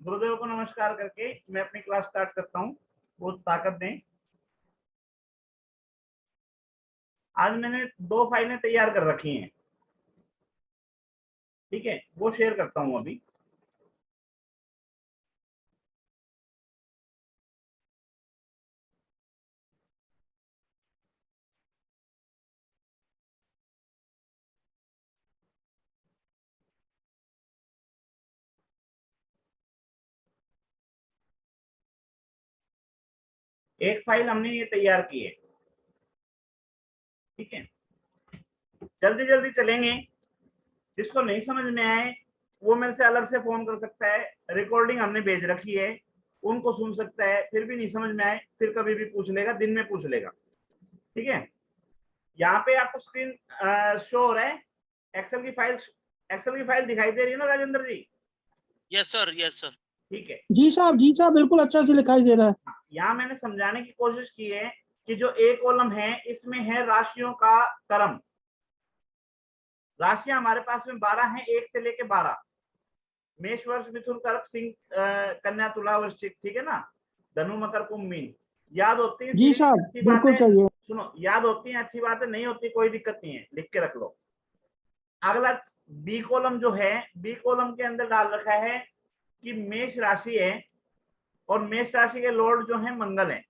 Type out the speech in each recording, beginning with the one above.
गुरुदेव को नमस्कार करके मैं अपनी क्लास स्टार्ट करता हूँ। वो ताकत दें। आज मैंने 2 फाइलें तैयार कर रखी हैं, ठीक है, वो शेयर करता हूँ अभी। एक फाइल हमने ये तैयार की है, ठीक है। जल्दी जल्दी चलेंगे। जिसको नहीं समझ में आए वो मेरे से अलग से फोन कर सकता है। रिकॉर्डिंग हमने भेज रखी है, उनको सुन सकता है। फिर भी नहीं समझ में आए फिर कभी भी पूछ लेगा, दिन में पूछ लेगा, ठीक है। यहाँ पे आपको स्क्रीन शो हो रहा है। एक्सेल की फाइल दिखाई दे रही है ना Rajendra ji? Yes sir, yes sir. ठीक है जी साहब बिल्कुल अच्छा से दिखाई दे रहा है। यहाँ मैंने समझाने की कोशिश की है कि जो एक कॉलम है इसमें है राशियों का क्रम। राशियां हमारे पास में 12 हैं, 1 से लेके 12। मेष, वर्ष, मिथुन, कर्क, सिंह, कन्या, तुला, वृश्चिक, ठीक है ना। धनु, मकर, कुंभ, मीन। याद होती है जी साहब, अच्छी बिल्कुल बातें। सही है। सुनो, याद होती हैं अच्छी बातें, नहीं होती कोई दिक्कत नहीं है, लिख के रख लो। अगला बी कॉलम जो है, बी कॉलम के अंदर डाल रखा है कि मेष राशि है और मेष राशि के लॉर्ड जो है मंगल है,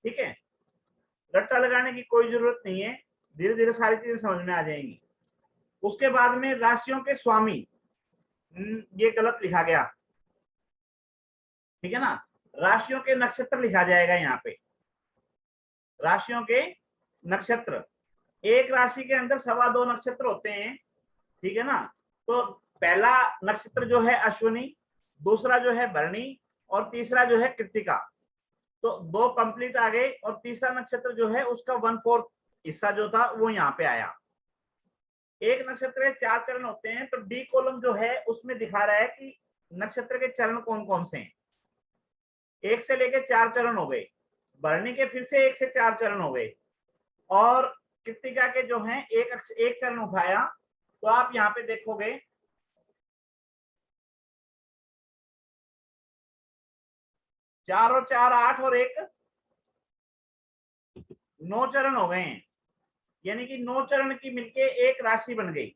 ठीक है। रट्टा लगाने की कोई जरूरत नहीं है, धीरे धीरे सारी चीजें समझ में आ जाएंगी। उसके बाद में राशियों के स्वामी, ये गलत लिखा गया, ठीक है ना। राशियों के नक्षत्र लिखा जाएगा यहाँ पे। राशियों के नक्षत्र, एक राशि के अंदर 2.25 नक्षत्र होते हैं, ठीक है ना। तो पहला नक्षत्र जो है अश्विनी, दूसरा जो है भरणी और तीसरा जो है कृत्तिका। तो 2 कंप्लीट आ गए और तीसरा नक्षत्र जो है उसका 1/4 हिस्सा जो था वो यहाँ पे आया। एक नक्षत्र के 4 चरण होते हैं, तो डी कॉलम जो है उसमें दिखा रहा है कि नक्षत्र के चरण कौन कौन से हैं। 1 से लेके 4 चरण हो गए, भरणी के फिर से 1 से 4 चरण हो गए और कृत्तिका के जो हैं एक चरण उठाया। तो आप यहाँ पे देखोगे 4 और 4 8 और 1 9 चरण हो गए हैं, यानी कि 9 चरण की मिलके एक राशि बन गई,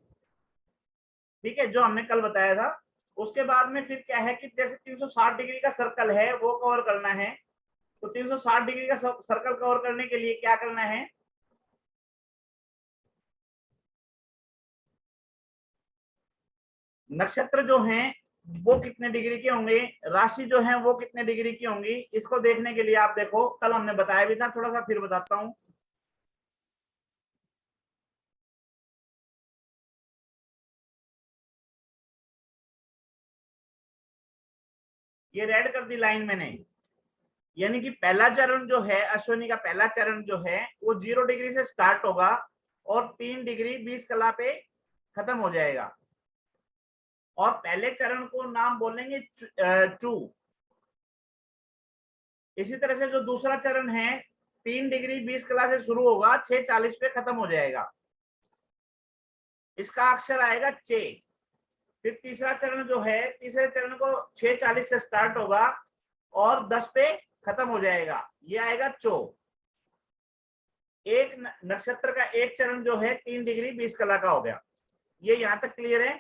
ठीक है, जो हमने कल बताया था। उसके बाद में फिर क्या है कि जैसे 360 डिग्री का सर्कल है वो कवर करना है। तो 360 डिग्री का सर्कल कवर करने के लिए क्या करना है, नक्षत्र जो हैं वो कितने डिग्री के होंगे, राशि जो है वो कितने डिग्री की होंगी, इसको देखने के लिए आप देखो, कल हमने बताया भी था, थोड़ा सा फिर बताता हूं। ये रेड कर दी लाइन मैंने, यानी कि पहला चरण जो है अश्विनी का पहला चरण जो है वो 0 डिग्री से स्टार्ट होगा और 3 डिग्री 20 कला पे खत्म हो जाएगा। और पहले चरण को नाम बोलेंगे चू। इसी तरह से जो दूसरा चरण है 3 डिग्री 20 कला से शुरू होगा, 6:40 पे खत्म हो जाएगा, इसका अक्षर आएगा चे। फिर तीसरा चरण जो है, तीसरे चरण को 6:40 से स्टार्ट होगा और 10 पे खत्म हो जाएगा, ये आएगा चो। एक नक्षत्र का एक चरण जो है 3 डिग्री 20 कला का हो गया, ये यहां तक क्लियर है।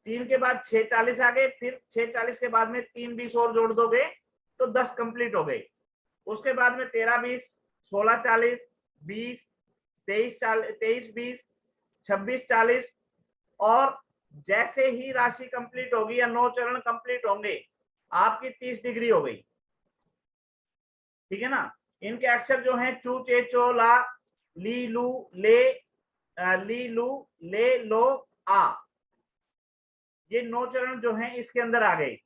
3 के बाद 6:40 आ गए, फिर 6:40 के बाद में 3 20 और जोड़ दोगे तो 10 कंप्लीट हो गई। उसके बाद में 13 20 16 40 20 23 20 26 40 और जैसे ही राशि कंप्लीट होगी या 9 चरण कंप्लीट होंगे आपकी 30 डिग्री हो गई, ठीक है ना। इनके अक्षर जो हैं चू चे चो ला ली लू ले ली लू ले लो आ, ये 9 चरण जो हैं इसके अंदर आ गए।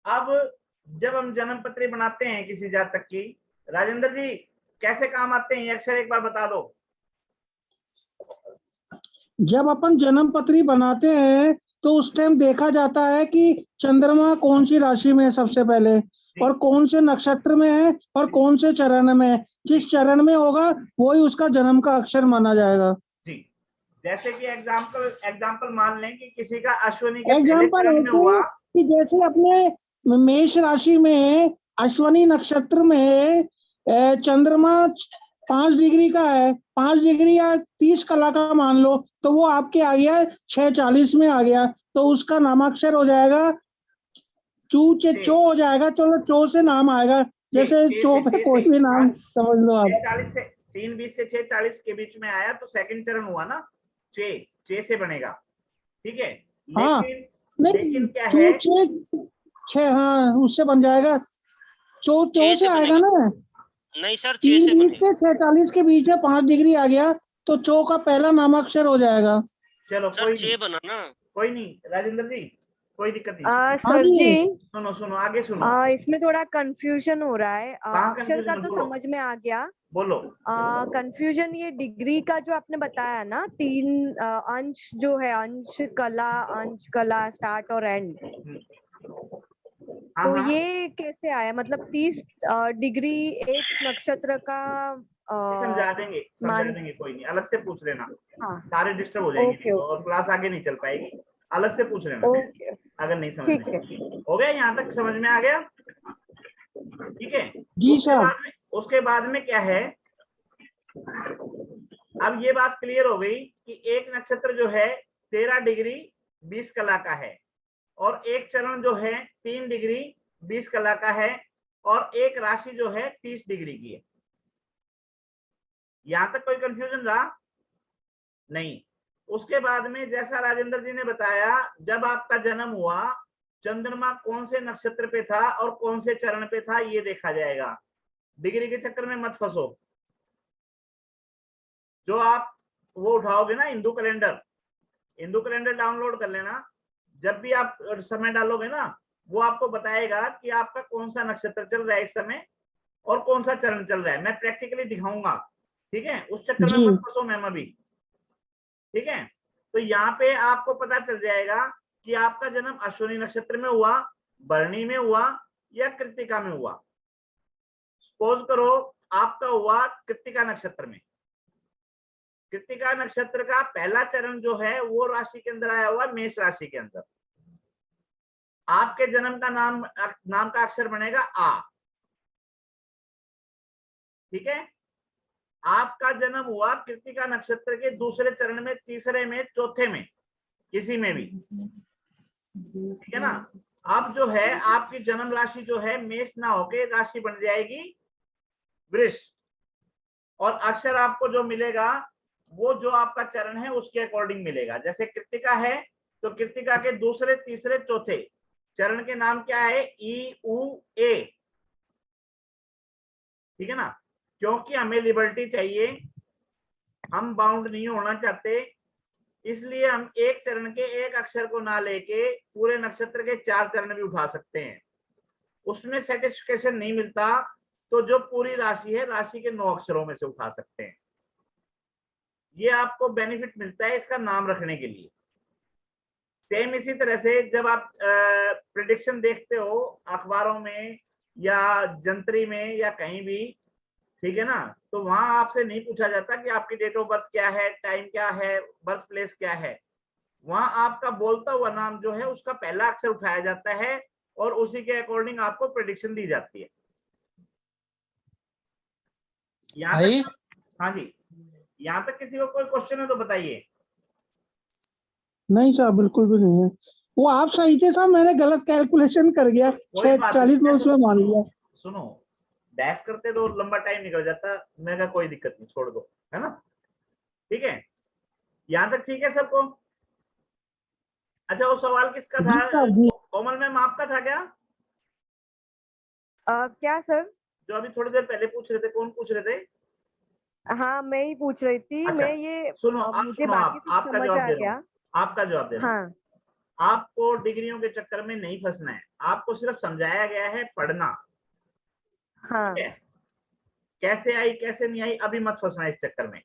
अब जब हम जन्म पत्री बनाते हैं किसी जातक की, राजेंद्र जी कैसे काम आते हैं ये अक्षर एक बार बता दो। जब अपन जन्म पत्री बनाते हैं तो उस टाइम देखा जाता है कि चंद्रमा कौन सी राशि में है सबसे पहले, और कौन से नक्षत्र में है और कौन से चरण में है। जिस चरण में होगा वही उसका जन्म का अक्षर माना जाएगा। जी, जैसे कि एग्जाम्पल मान लें कि किसी का अश्विनी के पहले एग्जाम्पल चरण में हुआ, कि जैसे अपने मेष राशि में अश्वनी नक्षत्र में चंद्रमा 5 डिग्री का है, 5 डिग्री या 30 कला का मान लो, तो वो आपके आ गया 6:40 में आ गया, तो उसका नामाक्षर हो जाएगा चो हो जाएगा। चलो चो से नाम आएगा, जैसे चो पे कोई भी नाम समझ लो आप। 6:40 से 3:20 से 6:40 के बीच में आया तो सेकंड चरण हुआ ना, चे से बनेगा, ठीक है। हाँ, लेकिन नहीं क्या चो है, छः, हाँ उससे बन जाएगा, चो से आएगा ना। नहीं सर, 3 से 20 बनेगा। से 46 के बीच में 5 डिग्री आ गया, तो चो का पहला नामाक्षर हो जाएगा। चलो सर कोई 6 नहीं, बना ना। कोई नहीं राजेंद्र जी, कोई दिक्कत नहीं। हाँ सर जी, जी, सुनो सुनो आगे सुनो। इसमें थोड़ा कंफ्यूजन हो रहा है। कहाँ अक्षर का confusion है? तो बोलो समझ में आ गया। बोलो। कंफ्यूजन ये डिग्री का जो आपने बताया ना, 3 अंश जो है, अंश कला स्टार्ट और एंड, हाँ तो हाँ, ये कैसे आया? मतलब 30 डिग्री एक नक्षत्र का समझा देंगे मान। कोई नहीं, अलग से पूछ लेना, हाँ, सारे डिस्टर्ब हो जाएंगे नहीं ओके तो, और क्लास आगे नहीं चल पाएगी। अलग से पूछ लेना ओके, अगर नहीं समझ ठीक है। में। हो गया, यहाँ तक समझ में आ गया, ठीक है। जी उसके सर। बाद में क्या है, अब ये बात क्लियर हो गई कि एक नक्षत्र जो है 13 डिग्री 20 कला का है, और एक चरण जो है 3 डिग्री 20 कला का है, और एक राशि जो है 30 डिग्री की है। यहां तक कोई कंफ्यूजन रहा नहीं। उसके बाद में जैसा राजेंद्र जी ने बताया, जब आपका जन्म हुआ चंद्रमा कौन से नक्षत्र पे था और कौन से चरण पे था ये देखा जाएगा। डिग्री के चक्कर में मत फंसो। जो आप वो उठाओगे ना हिंदू कैलेंडर डाउनलोड कर लेना, जब भी आप समय डालोगे ना वो आपको बताएगा कि आपका कौन सा नक्षत्र चल रहा है इस समय और कौन सा चरण चल रहा है। मैं प्रैक्टिकली दिखाऊंगा, ठीक है, उस चक्कर में जी। मत फंसो मैम अभी, ठीक है। तो यहाँ पे आपको पता चल जाएगा कि आपका जन्म अश्विनी नक्षत्र में हुआ, भरणी में हुआ या कृत्तिका में हुआ। सपोज करो आपका हुआ कृत्तिका नक्षत्र में, कृत्तिका नक्षत्र का पहला चरण जो है वो राशि के अंदर आया हुआ मेष राशि के अंदर। आपके जन्म का नाम का अक्षर बनेगा आ, ठीक है। आपका जन्म हुआ कृत्तिका नक्षत्र के दूसरे चरण में, तीसरे में, चौथे में, किसी में भी, ठीक है ना। अब जो है आपकी जन्म राशि जो है मेष ना होके राशि बन जाएगी वृष, और अक्षर आपको जो मिलेगा वो जो आपका चरण है उसके अकॉर्डिंग मिलेगा। जैसे कृत्तिका है तो कृत्तिका के दूसरे, तीसरे, चौथे चरण के नाम क्या है, ई उ ए, ठीक है ना। क्योंकि हमें लिबर्टी चाहिए, हम बाउंड नहीं होना चाहते, इसलिए हम एक चरण के एक अक्षर को ना लेके पूरे नक्षत्र के 4 चरण भी उठा सकते हैं। उसमें सेटिस्फिकेशन नहीं मिलता तो जो पूरी राशि है राशि के 9 अक्षरों में से उठा सकते हैं। ये आपको बेनिफिट मिलता है इसका नाम रखने के लिए। सेम इसी तरह से जब आप प्रिडिक्शन देखते हो अखबारों में या जंतरी में या कहीं भी, ठीक है ना, तो वहां आपसे नहीं पूछा जाता कि आपकी डेट ऑफ बर्थ क्या है, टाइम क्या है, बर्थ प्लेस क्या है। वहां आपका बोलता हुआ नाम जो है उसका पहला अक्षर उठाया जाता है और उसी के अकॉर्डिंग आपको प्रेडिक्शन दी जाती है। यहाँ तक, हाँ जी, यहाँ तक किसी को कोई क्वेश्चन है तो बताइए। नहीं साहब, बिल्कुल भी नहीं है। वो आप सही थे साहब, मैंने गलत कैलकुलेशन कर गया, कोई बात 6:40 में नहीं, उसमें मान लिया। सुनो बहस करते तो लंबा टाइम निकल जाता, मैं कहा कोई दिक्कत नहीं, छोड़ दो, है ना, ठीक है। यहाँ तक ठीक है सबको। अच्छा वो सवाल किसका जी था, साहब जी। कोमल मैम आपका था क्या? क्या सर? जो अभी थोड़ी देर पहले पूछ रहे थे, कौन पूछ रहे थे? हाँ, मैं ही पूछ रही थी। अच्छा मैं ये सुनो, आप मुझे सुनो, बाकी आप सब आपका समझ जवाब आ दे रहा हूँ, गया। आपका जवाब दे रहा हूँ। हाँ, आपको डिग्रियों के चक्कर में नहीं फंसना है, आपको सिर्फ समझाया गया है पढ़ना, हाँ, ठीक है। कैसे आई कैसे नहीं आई अभी मत फंसना इस चक्कर में।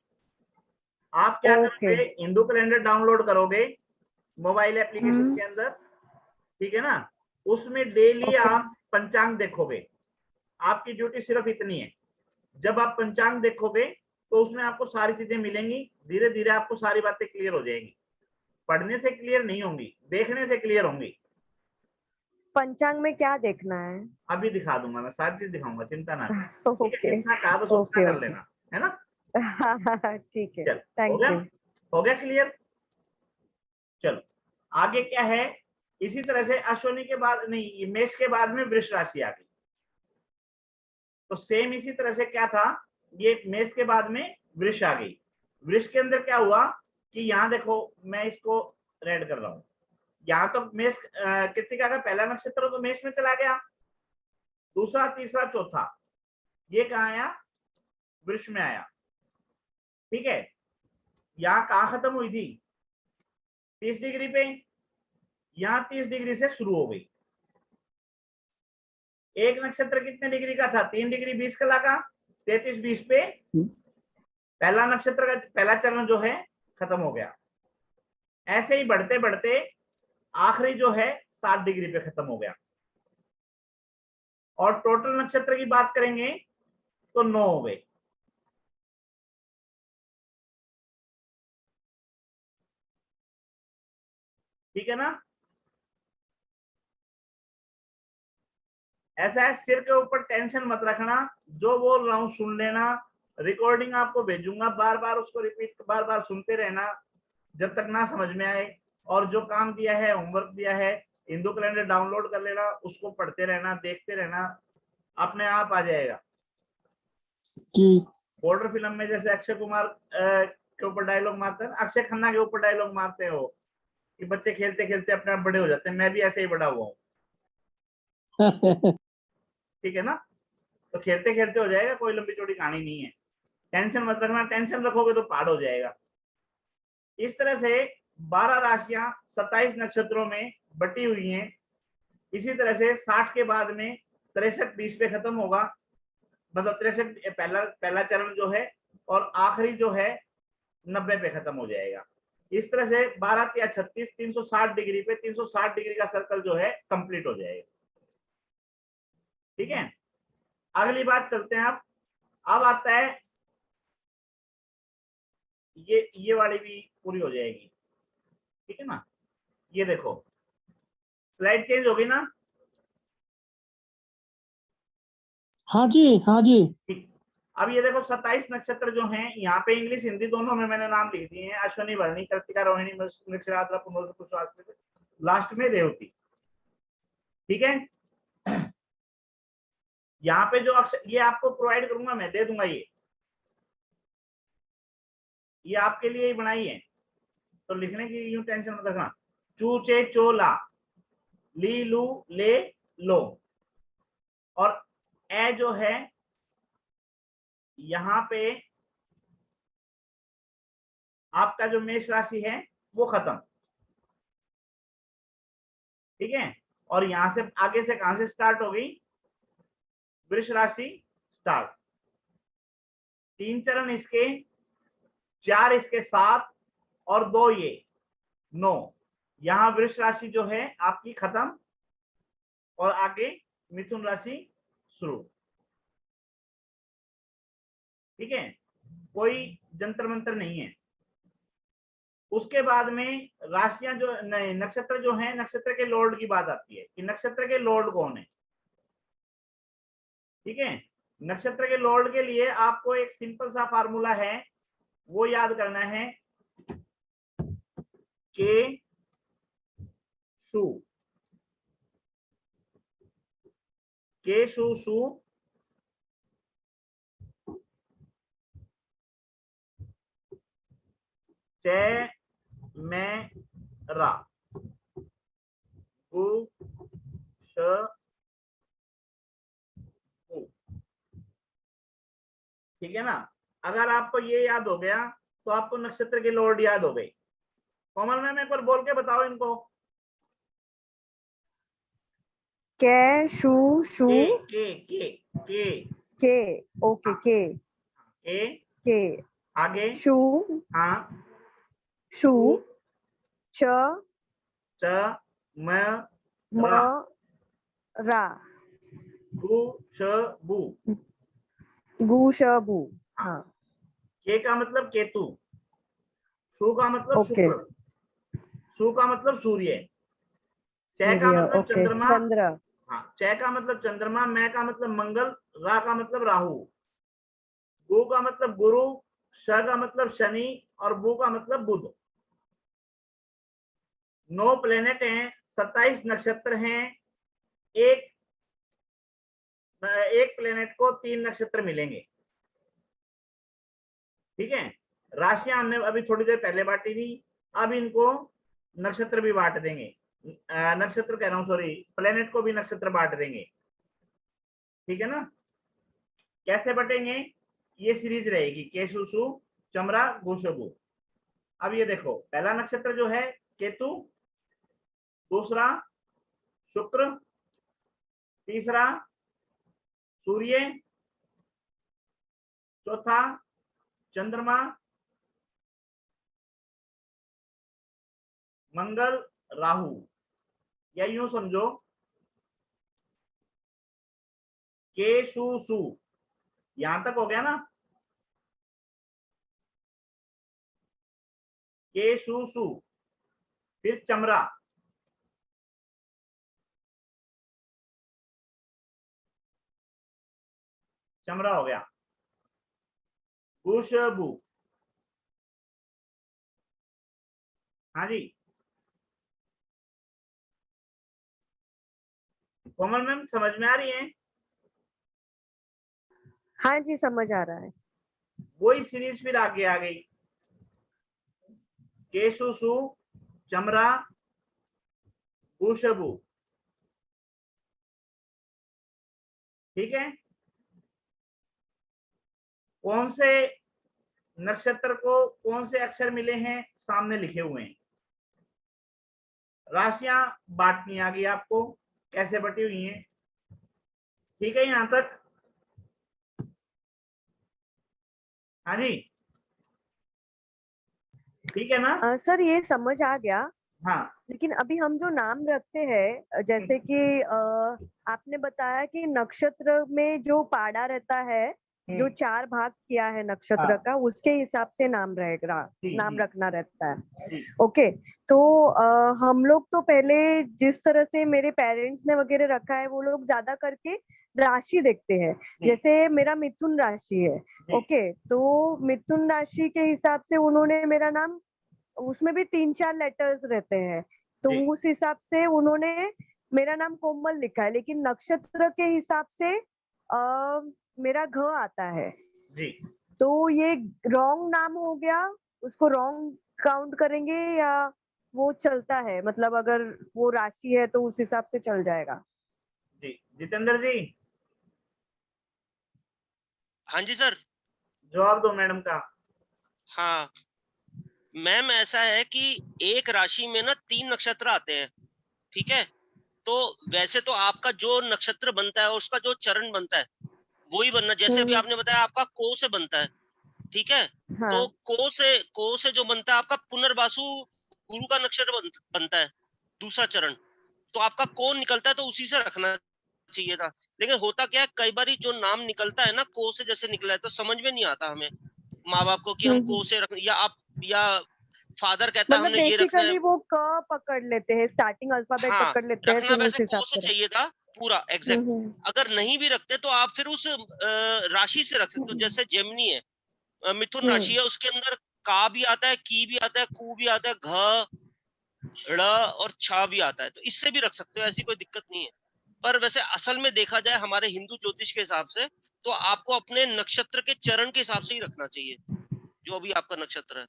आप क्या ओके। करोगे, हिंदू कैलेंडर डाउनलोड करोगे मोबाइल एप्लीकेशन हम्म, के अंदर, ठीक है ना। उसमें डेली ओके, आप पंचांग देखोगे, आपकी ड्यूटी सिर्फ इतनी है। जब आप पंचांग देखोगे तो उसमें आपको सारी चीजें मिलेंगी, धीरे धीरे आपको सारी बातें क्लियर हो जाएंगी। पढ़ने से क्लियर नहीं होंगी, देखने से क्लियर होंगी। पंचांग में क्या देखना है? अभी दिखा दूंगा, मैं सारी चीज दिखाऊंगा, चिंता ना कर। ठीक है, ओके जितना कहा बस उतना ओके कर ओके। लेना, है ना। ठीक है, चल, हो थैंक गया, यू। हो गया क्लियर। चलो आगे क्या है, इसी तरह से अश्विनी के बाद नहीं, ये मेष के बाद में वृष राशि आ गई। तो सेम इसी तरह से क्या था, ये मेष के बाद में वृष आ गई। वृष के अंदर क्या हुआ कि यहाँ देखो, मैं इसको रेड कर रहा हूं, यहाँ तो मेष कृतिका का पहला नक्षत्र तो मेष में चला गया, दूसरा तीसरा चौथा ये कहाँ आया, वृष में आया। ठीक है, यहाँ कहाँ खत्म हुई थी, 30 डिग्री पे, यहाँ 30 डिग्री से शुरू हो गई। एक नक्षत्र कितने डिग्री का था, 3 डिग्री 20 कला का, 33-20 पे पहला नक्षत्र का पहला चरण जो है खत्म हो गया। ऐसे ही बढ़ते बढ़ते आखिरी जो है 7 डिग्री पे खत्म हो गया। और टोटल नक्षत्र की बात करेंगे तो 9 हो गए। ठीक है ना। ऐसा है, सिर के ऊपर टेंशन मत रखना, जो बोल रहा हूं सुन लेना, रिकॉर्डिंग आपको भेजूंगा, बार बार उसको रिपीट बार बार सुनते रहना जब तक ना समझ में आए। और जो काम दिया है, होमवर्क दिया है, हिंदू कैलेंडर डाउनलोड कर लेना, उसको पढ़ते रहना, देखते रहना, अपने आप आ जाएगा। जी बॉर्डर फिल्म में जैसे अक्षय कुमार के ऊपर डायलॉग मारते हैं, अक्षय खन्ना के ऊपर डायलॉग मारते हो कि बच्चे खेलते खेलते अपने आप बड़े हो जाते हैं, मैं भी ऐसे ही बड़ा हुआ हूँ। ठीक है ना, तो खेलते खेलते हो जाएगा, कोई लंबी चौड़ी कहानी नहीं है। टेंशन मत रखना, टेंशन रखोगे तो पहाड़ हो जाएगा। इस तरह से 12 राशियां 27 नक्षत्रों में बटी हुई हैं। इसी तरह से 60 के बाद में 63-20 पे खत्म होगा, मतलब 63 पहला चरण जो है, और आखिरी जो है 90 पे खत्म हो जाएगा। इस तरह से 12 या 36 360 डिग्री पे 360 डिग्री का सर्कल जो है कंप्लीट हो जाएगा। ठीक है, अगली बात चलते हैं। अब आता है ये वाली भी पूरी हो जाएगी। ठीक है ना, ये देखो स्लाइड चेंज होगी ना। हाँ जी हाँ जी। ठीक, अब ये देखो 27 नक्षत्र जो हैं, यहाँ पे इंग्लिश हिंदी दोनों में मैंने नाम लिख दिए हैं, अश्विनी भरणी कृतिका रोहिणी मृगशिरा आद्रा पुनर्वसु लास्ट में रेवती। ठीक है, यहाँ पे जो अक्षर ये आपको प्रोवाइड करूंगा, मैं दे दूंगा, ये आपके लिए ही बनाई है, तो लिखने की यूं टेंशन मत रखना। चूचे चोला, ली लू ले लो, और ए जो है यहाँ पे आपका जो मेष राशि है वो खत्म। ठीक है, और यहां से आगे से कहां से स्टार्ट हो गई, वृष राशि स्टार्ट। 3 चरण इसके, 4 इसके, 7 और 2 ये 9। यहां वृष राशि जो है आपकी खत्म, और आगे मिथुन राशि शुरू। ठीक है, कोई जंतर मंत्र नहीं है। उसके बाद में राशियां जो नहीं, नक्षत्र जो है, नक्षत्र के लॉर्ड की बात आती है कि नक्षत्र के लॉर्ड कौन है। ठीक है, नक्षत्र के लॉर्ड के लिए आपको एक सिंपल सा फार्मूला है, वो याद करना है, के शु, के शु शु च मैं रा गु श उ। ठीक है ना, अगर आपको ये याद हो गया तो आपको नक्षत्र के लॉर्ड याद हो गए। कोमल मैम एक बार बोल के बताओ इनको। के शू शू के के ओके के के के आगे शू हाँ, शू उ, च च म म रा रा गु श बु। गु श बू। हाँ, हाँ के का मतलब केतु, शु का मतलब ओके शुक्र, शु का मतलब सूर्य, च का मतलब ओके, चंद्रमा, चंद्र। हाँ, च का मतलब चंद्रमा, मैं का मतलब मंगल, रा का मतलब राहु, गु का मतलब गुरु, श का मतलब शनि और बु का मतलब बुध। 9 प्लेनेट हैं, 27 नक्षत्र हैं, एक प्लेनेट को 3 नक्षत्र मिलेंगे। ठीक है, राशियां हमने अभी थोड़ी देर पहले बांटी थी, अब इनको नक्षत्र भी बांट देंगे, नक्षत्र कह रहा हूं, सॉरी, प्लेनेट को भी नक्षत्र बांट देंगे। ठीक है ना, कैसे बटेंगे, ये सीरीज रहेगी, केशुसु चमरा गुशबु। अब ये देखो, पहला नक्षत्र जो है केतु, दूसरा शुक्र, तीसरा सूर्य, चौथा चंद्रमा, मंगल, राहु, या यूं समझो केशुसु, यहां तक हो गया ना, केशुसु, फिर चमरा, चमरा हो गया, गुशबु, हाँ जी, कोमल मैम समझ में आ रही है? हाँ जी, समझ आ रहा है। वही सीरीज फिर आगे आ गई, केशुसु चमरा गुशबु। ठीक है, कौन से नक्षत्र को कौन से अक्षर मिले हैं सामने लिखे हुए हैं। राशियां बांटनी आ गई आपको, कैसे बटी हुई हैं। ठीक है, यहां तक, हाँ जी, ठीक है ना। सर ये समझ आ गया, हाँ, लेकिन अभी हम जो नाम रखते हैं, जैसे कि आपने बताया कि नक्षत्र में जो पाड़ा रहता है, जो 4 भाग किया है नक्षत्र हाँ, का, उसके हिसाब से नाम रहेगा, जी, नाम जी, रखना रहता है। जी, ओके, तो हम लोग तो पहले जिस तरह से मेरे पेरेंट्स ने वगैरह रखा है, वो लोग ज्यादा करके राशि देखते हैं। जी, जैसे मेरा मिथुन राशि है, जी, ओके, तो मिथुन राशि के हिसाब से उन्होंने मेरा नाम, उसमें भी 3-4 लेटर्स रहते हैं, तो जी, उस हिसाब से उन्होंने मेरा नाम कोमल लिखा है, लेकिन नक्षत्र के हिसाब से मेरा घ आता है। जी। तो ये रॉन्ग नाम हो गया, उसको रॉन्ग काउंट करेंगे या वो चलता है, मतलब अगर वो राशि है तो उस हिसाब से चल जाएगा? जी, जितेंद्र जी, हाँ जी सर। जवाब दो मैडम का। हाँ मैम, ऐसा है कि एक राशि में ना 3 नक्षत्र आते हैं, ठीक है। तो वैसे तो आपका जो नक्षत्र बनता है, उसका जो चरण बनता है, वही बनना, जैसे अभी आपने बताया आपका को से बनता है, ठीक है। हाँ। तो को से जो बनता है आपका पुनर्वासु गुरु का नक्षत्र बनता है, दूसरा चरण। तो आपका को निकलता है, तो उसी से रखना चाहिए था। लेकिन होता क्या है, कई बार जो नाम निकलता है ना, को से जैसे निकला है, तो समझ में नहीं आता हमें माँ बाप को कि हम को से रख, या आप, या फादर कहता है मतलब हमने ये रखना है। बेसिकली वो क पकड़ लेते हैं, स्टार्टिंग अल्फाबेट हाँ, पकड़ लेते हैं, रखना फिर उस वैसे हिसाब को से से चाहिए था पूरा एग्जैक्ट। अगर नहीं भी रखते तो आप फिर उस राशि से रख सकते हो। जैसे जेमिनी है, मिथुन राशि है, उसके अंदर का भी आता है, की भी आता है, कू भी आता है, घ, ड़ और छ भी आता है, तो इससे भी रख सकते हो, ऐसी कोई दिक्कत नहीं है। पर वैसे असल में देखा जाए हमारे हिंदू ज्योतिष के हिसाब से, तो आपको अपने नक्षत्र के चरण के हिसाब से ही रखना चाहिए, जो भी आपका नक्षत्र है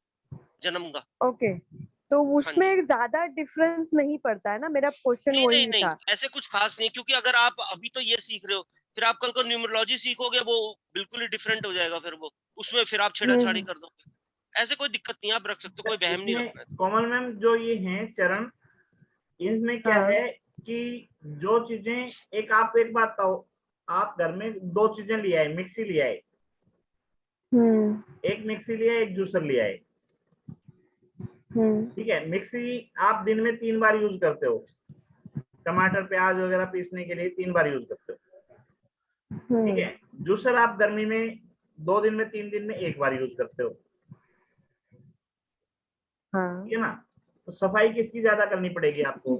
जन्म का। ओके, तो हाँ जी। उसमें ज्यादा डिफरेंस नहीं पड़ता है ना, मेरा क्वेश्चन नहीं नहीं वही नहीं, था। ऐसे कुछ खास नहीं, क्योंकि अगर आप अभी तो ये सीख रहे हो, फिर आप कल को न्यूमरोलॉजी सीखोगे, वो बिल्कुल ही डिफरेंट हो जाएगा, फिर वो उसमें फिर आप छेड़ाछाड़ी हम्म। कर दोगे। ऐसे कोई दिक्कत नहीं है, आप रख सकते हो, कोई वहम नहीं इसमें रखना है। कोमल मैम जो ये हैं चरण, इनमें क्या हाँ। है कि जो चीजें, एक आप एक बात बताओ, आप घर में 2 चीजें लिया है, मिक्सी लिया है, हम्म। एक मिक्सी लिया है, एक जूसर लिया है। हम्म। ठीक है, मिक्सी आप दिन में 3 बार यूज करते हो, टमाटर प्याज वगैरह पीसने के लिए 3 बार यूज करते हो। ठीक है, जूसर आप गर्मी में 2 दिन में 3 दिन में 1 बार यूज करते हो। हाँ। ठीक है ना, तो सफाई किसकी ज्यादा करनी पड़ेगी आपको?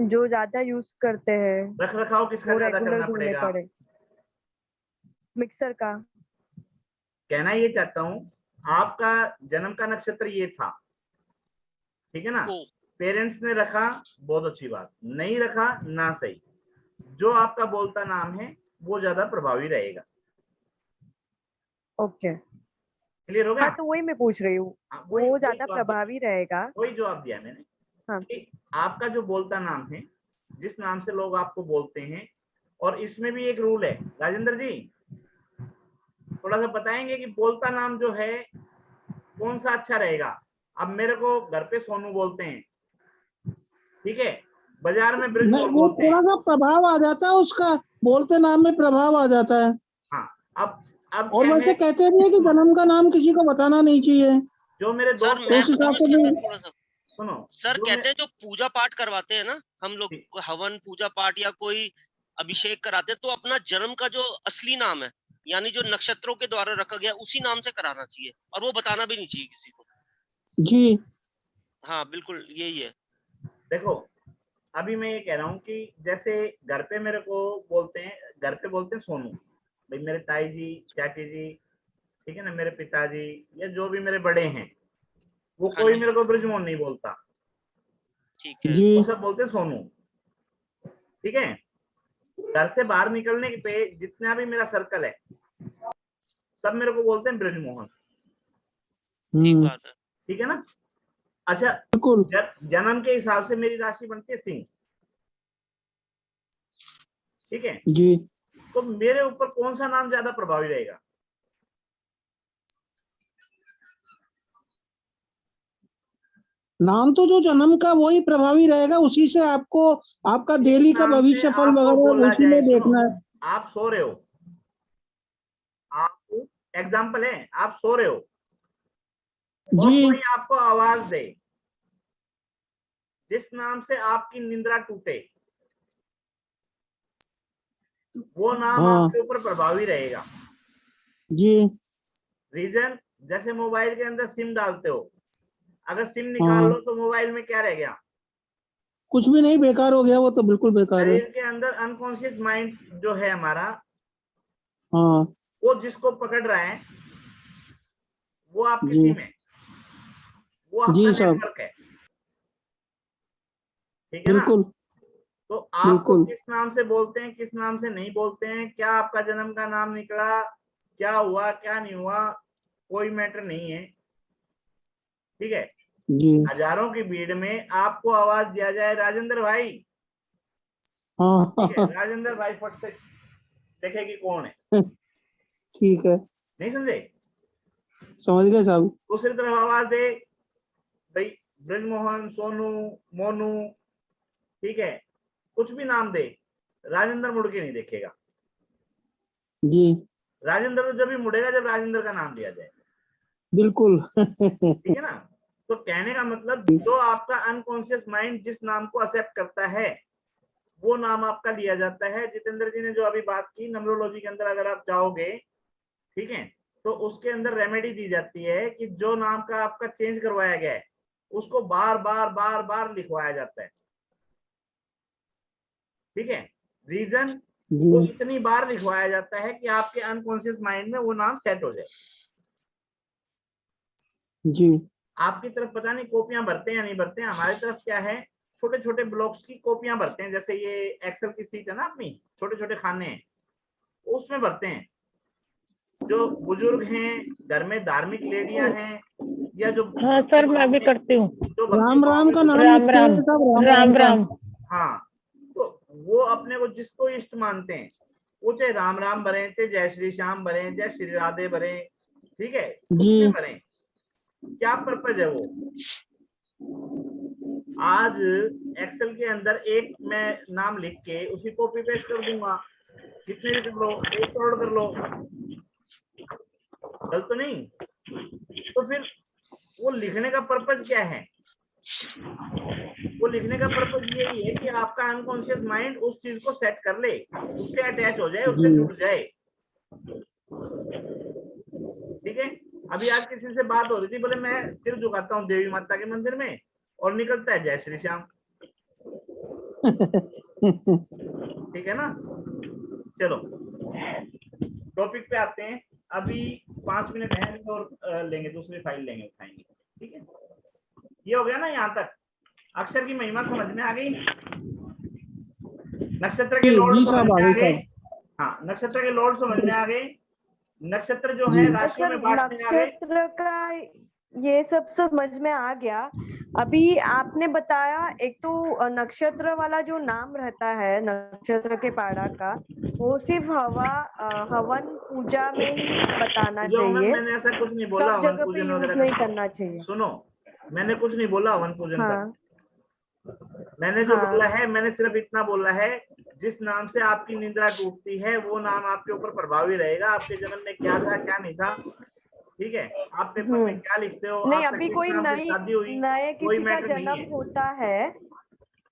जो ज्यादा यूज करते हैं रख रखाव किसका वो ज्यादा रेगुलर करना धोने पड़ेगा? पड़े। मिक्सर का। कहना ये चाहता हूँ, आपका जन्म का नक्षत्र ये था, ठीक है ना? को पेरेंट्स ने रखा, बहुत अच्छी बात, नहीं रखा ना सही। जो आपका बोलता नाम है वो ज्यादा प्रभावी रहेगा। ओके। क्लियर हो गया? हाँ, तो वही मैं पूछ रही हूँ, हाँ, वो ज्यादा जवाब दिया, प्रभावी रहेगा। वही जवाब दिया मैंने हाँ। कि आपका जो बोलता नाम है, जिस नाम से लोग आपको बोलते हैं, और इसमें भी एक रूल है राजेंद्र जी, थोड़ा सा बताएंगे कि बोलता नाम जो है कौन सा अच्छा रहेगा। अब मेरे को घर पे सोनू बोलते हैं, ठीक है, बाजार में नहीं, ब्रिजमोहन वो बोलते हैं। थोड़ा सा प्रभाव आ जाता है उसका, बोलते नाम में प्रभाव आ जाता है। हाँ, अब और क्या वैसे है, कहते भी है कि जन्म का नाम किसी को बताना नहीं चाहिए, जो मेरे सर दोस्त तो मैं उस हैं, हिसाब बताऊं से इसके भी। अंदर थोड़ा सा। सुनो, सर जो मैं कहते हैं जो पूजा पाठ करवाते हैं ना हम लोग, कोई हवन पूजा पाठ या कोई अभिषेक कराते हैं, तो अपना जन्म का जो असली नाम है, यानी जो नक्षत्रों के द्वारा रखा गया, उसी नाम से कराना चाहिए, और वो बताना भी नहीं चाहिए किसी को। जी हाँ बिल्कुल यही है। देखो, अभी मैं ये कह रहा हूँ कि जैसे घर पे मेरे को बोलते हैं, घर पे बोलते हैं सोनू, भाई मेरे ताई जी, चाची जी, ठीक है ना, मेरे पिताजी, या जो भी मेरे बड़े हैं, वो हाँ कोई जी मेरे को ब्रिजमोहन नहीं बोलता, ठीक है। जी वो सब बोलते हैं सोनू, ठीक है। घर से बाहर निकलने पे जितना भी मेरा सर्कल है, सब मेरे को बोलते हैं ब्रिजमोहन, ठीक बात है। ठीक है ना? अच्छा, बिल्कुल। जन्म के हिसाब से मेरी राशि बनती है सिंह, ठीक है। जी तो मेरे ऊपर कौन सा नाम ज्यादा प्रभावी रहेगा? नाम तो जो जन्म का वही प्रभावी रहेगा, उसी से आपको आपका जिस डेली का नाम से भविष्य फल आपको वगैरह बोला उसी जाए, में सुनो, देखना है। आप सो रहे हो, आप एग्जाम्पल है, आप सो रहे हो और जी कोई आपको आवाज दे, जिस नाम से आपकी निंद्रा टूटे, वो नाम हाँ आपके ऊपर प्रभावी रहेगा। जी रीजन, जैसे मोबाइल के अंदर सिम डालते हो, अगर सिम निकाल हाँ, लो तो मोबाइल में क्या रह गया? कुछ भी नहीं, बेकार हो गया, वो तो बिल्कुल बेकार है। शरीर के अंदर अनकॉन्शियस माइंड जो है हमारा, हाँ वो जिसको पकड़ रहा है वो आपकी जी सिम है, वो आपका जी साहब, नेटवर्क है, ठीक है ना? बिल्कुल तो आपको बिल्कुल। किस नाम से बोलते हैं, किस नाम से नहीं बोलते हैं, क्या आपका जन्म का नाम निकला, क्या हुआ क्या नहीं हुआ, कोई मैटर नहीं है, ठीक है। जी हजारों की भीड़ में आपको आवाज दिया जाए राजेंद्र भाई, हाँ ठीक है, राजेंद्र भाई फट से देखे कि कौन है, ठीक है, नहीं समझे? समझ गए साहब। दूसरी तरफ आवाज दे, भाई ब्रजमोहन, सोनू, मोनू, ठीक है, कुछ भी नाम दे, राजेंद्र मुड़ के नहीं देखेगा। जी राजेंद्र तो जब भी मुड़ेगा जब राजेंद्र का नाम लिया जाए, बिल्कुल ठीक है ना? तो कहने का मतलब, जो आपका अनकॉन्शियस माइंड जिस नाम को एक्सेप्ट करता है, वो नाम आपका लिया जाता है। जितेंद्र जी ने जो अभी बात की, न्यूमरोलॉजी के अंदर अगर आप जाओगे, ठीक है, तो उसके अंदर रेमेडी दी जाती है कि जो नाम का आपका चेंज करवाया गया है, उसको बार बार बार बार लिखवाया जाता है, ठीक है। रीजन, जी वो इतनी बार लिखवाया जाता है कि आपके अनकॉन्शियस माइंड में वो नाम सेट हो जाए। जी आपकी तरफ पता नहीं कॉपियां भरते हैं या नहीं भरते हैं, हमारी तरफ क्या है, छोटे छोटे ब्लॉक्स की कॉपियां भरते हैं, जैसे ये एक्सेल की सीट है ना अपनी, छोटे छोटे खाने हैं, उसमें भरते हैं। जो बुजुर्ग हैं, घर में धार्मिक लेडियां हैं, या जो हाँ भक्ति सर, मैं भाव भी में, करती हूँ। जो भक्ति राम भाव राम में का नाम राम लिखते राम हैं सब, राम राम का। राम। हाँ, तो वो अपने को जिसको इष्ट मानते हैं, वो चाहे राम राम भरे, चाहे जय श्री श्याम भरे, जय श्री राधे भरे, ठीक है, कुछ जी भी भरे, क्या पर्पज है वो। आज एक्सेल के अंदर एक मैं नाम लिख के उसी कॉपी पेस्ट कर दूंगा, कितने भी कर लो, 1 करोड़ कर लो, गलत तो नहीं? तो फिर वो लिखने का पर्पज क्या है? वो लिखने का पर्पज यही है कि आपका अनकॉन्शियस माइंड उस चीज को सेट कर ले, उससे अटैच हो जाए, उससे जी जुड़ जाए, ठीक है। अभी आज किसी से बात हो रही थी, बोले मैं सिर झुकाता हूँ देवी माता के मंदिर में, और निकलता है जय श्री श्याम, ठीक है ना। चलो टॉपिक पे आते हैं। अभी 5 मिनट है और लेंगे, दूसरी फाइल लेंगे, उठाएंगे। ठीक है, ये हो गया ना यहाँ तक। अक्षर की महिमा समझ में आ गई। नक्षत्र के लॉर्ड जी समझ साहब, में आ आगे गए। साहब। हाँ, नक्षत्र के लॉर्ड समझ में आ गए। नक्षत्र जो है जी। राशियों सर में बांटने आ गए। नक्षत्र का ये सब समझ में आ गया। अभी आपने बताया एक तो नक्षत्र वाला जो नाम रहता है नक्षत्र के पाड़ा का, वो सिर्फ हवन पूजा में ही बताना जो मैं चाहिए, मैंने ऐसा कुछ नहीं बोला सब हवन जगह पे पूजन यूज वगैरह नहीं का। करना चाहिए। सुनो, मैंने कुछ नहीं बोला हवन पूजन का। हाँ मैंने जो बोला हाँ है, मैंने सिर्फ इतना बोला है, जिस नाम से आपकी निद्रा टूटती है वो नाम आपके ऊपर प्रभावी रहेगा। आपके जन्म में क्या था क्या नहीं था, ठीक है, आप पेपर में क्या लिखते हो, नहीं, आपका अभी किस कोई नाम से नई शादी हुई, नए कोई किसी का मैटर नहीं जन्म है। होता है,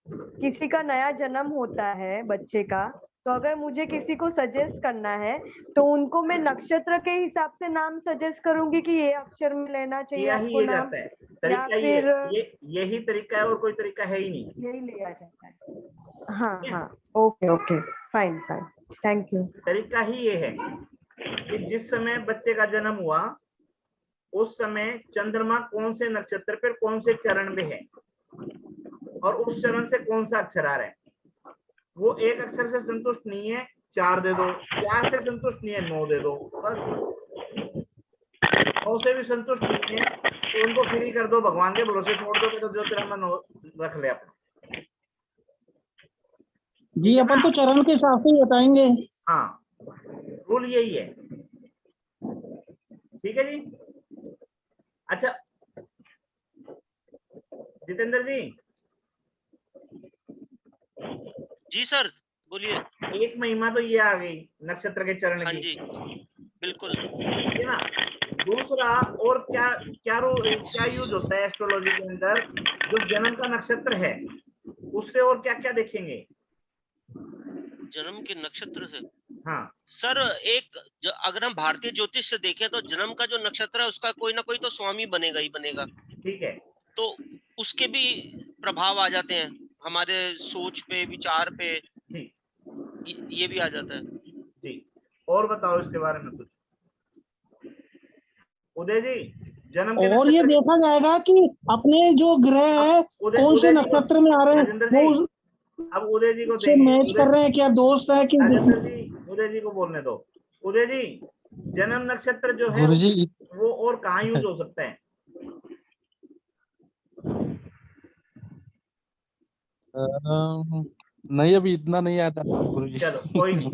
किसी का नया जन्म होता है बच्चे का, तो अगर मुझे किसी को सजेस्ट करना है तो उनको मैं नक्षत्र के हिसाब से नाम सजेस्ट करूंगी कि ये अक्षर में लेना चाहिए किया ही आपको ये नाम, जाता है, या तरीका फिर यही तरीका है, और कोई तरीका है ही नहीं। यही लिया जाता है। हाँ ठीक है? हाँ, okay okay, fine fine, thank you. तरीका ही ये है कि जिस समय बच्चे का जन्म हुआ उस समय चंद्रमा कौन से नक्षत्र पर कौन से चरण में है, और उस चरण से कौन सा अक्षर आ रहा है। वो एक अक्षर से संतुष्ट नहीं है, 4 दे दो, 4 से संतुष्ट नहीं है, 9 दे दो, बस। 9 से भी संतुष्ट नहीं है तो उनको फ्री कर दो, भगवान के भरोसे छोड़ दो कि तो जो तेरा मन हो रख ले अपना। जी, अपन तो चरण के हिसाब से ही बताएंगे। हाँ, रूल यही है। ठीक है जी। अच्छा जितेंद्र जी। जी सर बोलिए। एक महिमा तो ये आ गई नक्षत्र के चरण हाँ की, जी बिल्कुल। ठीक है ना। दूसरा और क्या क्या यूज होता है एस्ट्रोलॉजी के अंदर, जो जन्म का नक्षत्र है उससे और क्या क्या देखेंगे। जन्म के नक्षत्र से हाँ सर, अगर हम भारतीय ज्योतिष से देखें तो जन्म का जो नक्षत्र है उसका कोई ना कोई तो स्वामी बनेगा ही बनेगा, ठीक है, तो उसके भी प्रभाव आ जाते हैं हमारे सोच पे, विचार पे, ठीक, ये भी आ जाता है। जी। और बताओ इसके बारे में कुछ, उदय जी। जन्म के और ये नक्षत्र देखा जाएगा कि अपने जो ग्रह है कौन से नक्षत्र में आ रहे हैं, राजेंद्र वो जी, अब उदय जी को उससे देंगे। मैच कर रहे हैं, क्या दोस्त है कि राजेंद्र जी, उदय जी को बोलने दो। उदय जी, जन्म नक्षत्र जो है गुरुजी वो और कहाँ यूज हो सकता है। नहीं, अभी इतना नहीं आता गुरुजी। चलो कोई नहीं।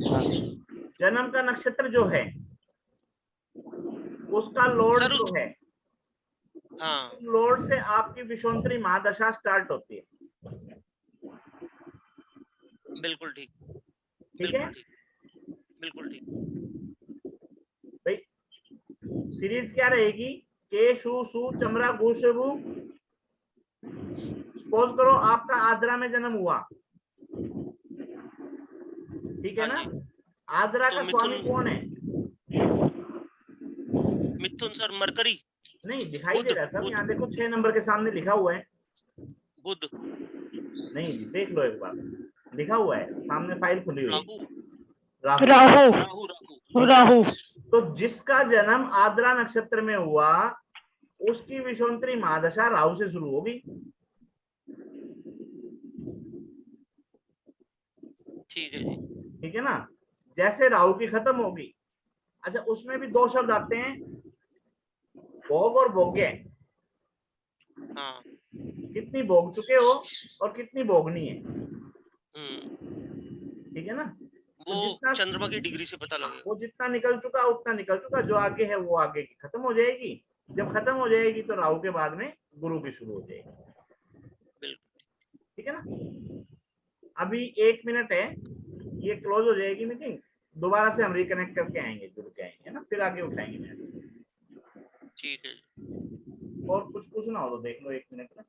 हाँ, जन्म का नक्षत्र जो है उसका लॉर्ड सर जो है, हाँ उस लॉर्ड से आपकी विषुवंतरी महादशा स्टार्ट होती है। बिल्कुल ठीक, ठीक है बिल्कुल ठीक, बिल्कुल ठीक। भाई, सीरीज क्या रहेगी, के शु सु चमरा गु शु। सपोज करो आपका आद्रा में जन्म हुआ, ठीक है हाँ ना। जी, आद्रा तो का स्वामी कौन है। मिथुन सर, मरकरी, नहीं दिखाई दे बुध, रहा सब, बुध, यहाँ देखो 6 नंबर के सामने लिखा हुआ है। बुध, नहीं देख लो एक बार, लिखा हुआ है सामने, फाइल खुली हुई राहु, है। राहु राहु, राहु, राहु। तो जिसका जन्म आद्रा नक्षत्र में हुआ उसकी विषुवंतरी महादशा राहु से शुरू होगी। ठीक है जी। ठीक है ना। जैसे राहु की खत्म होगी, अच्छा उसमें भी 2 शब्द आते हैं, भोग और भोग्य। हाँ कितनी भोग चुके हो और कितनी भोगनी है, ठीक है ना। तो वो जितना चंद्रमा की डिग्री से पता लगेगा। वो जितना निकल चुका उतना निकल चुका, जो आगे है वो आगे की खत्म हो जाएगी। जब खत्म हो जाएगी तो राहु के बाद में गुरु की शुरू हो जाएगी। बिल्कुल ठीक है ना। अभी 1 मिनट है, ये क्लोज हो जाएगी मीटिंग, दोबारा से हम रिकनेक्ट करके आएंगे, जुड़ के आएंगे ना, फिर आगे उठाएंगे मैच। ठीक है। और कुछ पूछना हो तो देख लो 1 मिनट में।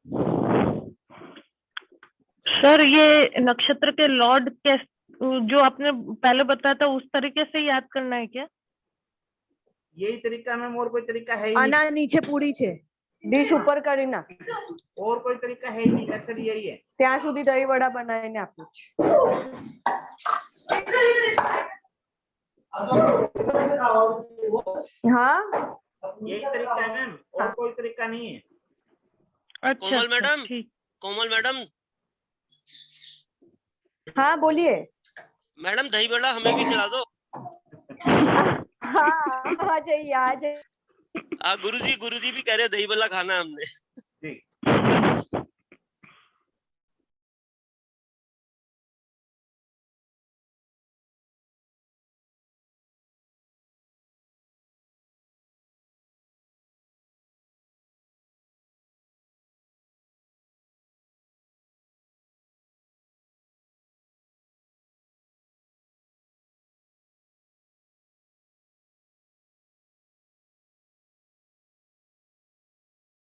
सर ये नक्षत्र के लॉर्ड के जो आपने पहले बताया था उस तरीके से याद करना है क्या? यही तरीका मैम, और कोई तरीका है ही नहीं। आना नीचे पूरी छे। ડીશ ઉપર કરીને और कोई तरीका है ही नहीं, मेथड यही है। ત્યાં સુધી દહીં વડા બનાવીને આપું છું। हाँ यही तरीका है मैम, और कोई तरीका नहीं है। अच्छा, कोमल अच्छा, मैडम, ठीक। कोमल मैडम, हाँ बोलिए। मैडम दही बड़ा हमें भी खिला दो। हाँ आ जाइए आ जाइए। गुरुजी भी कह रहे हैं दही बड़ा खाना है हमने। जी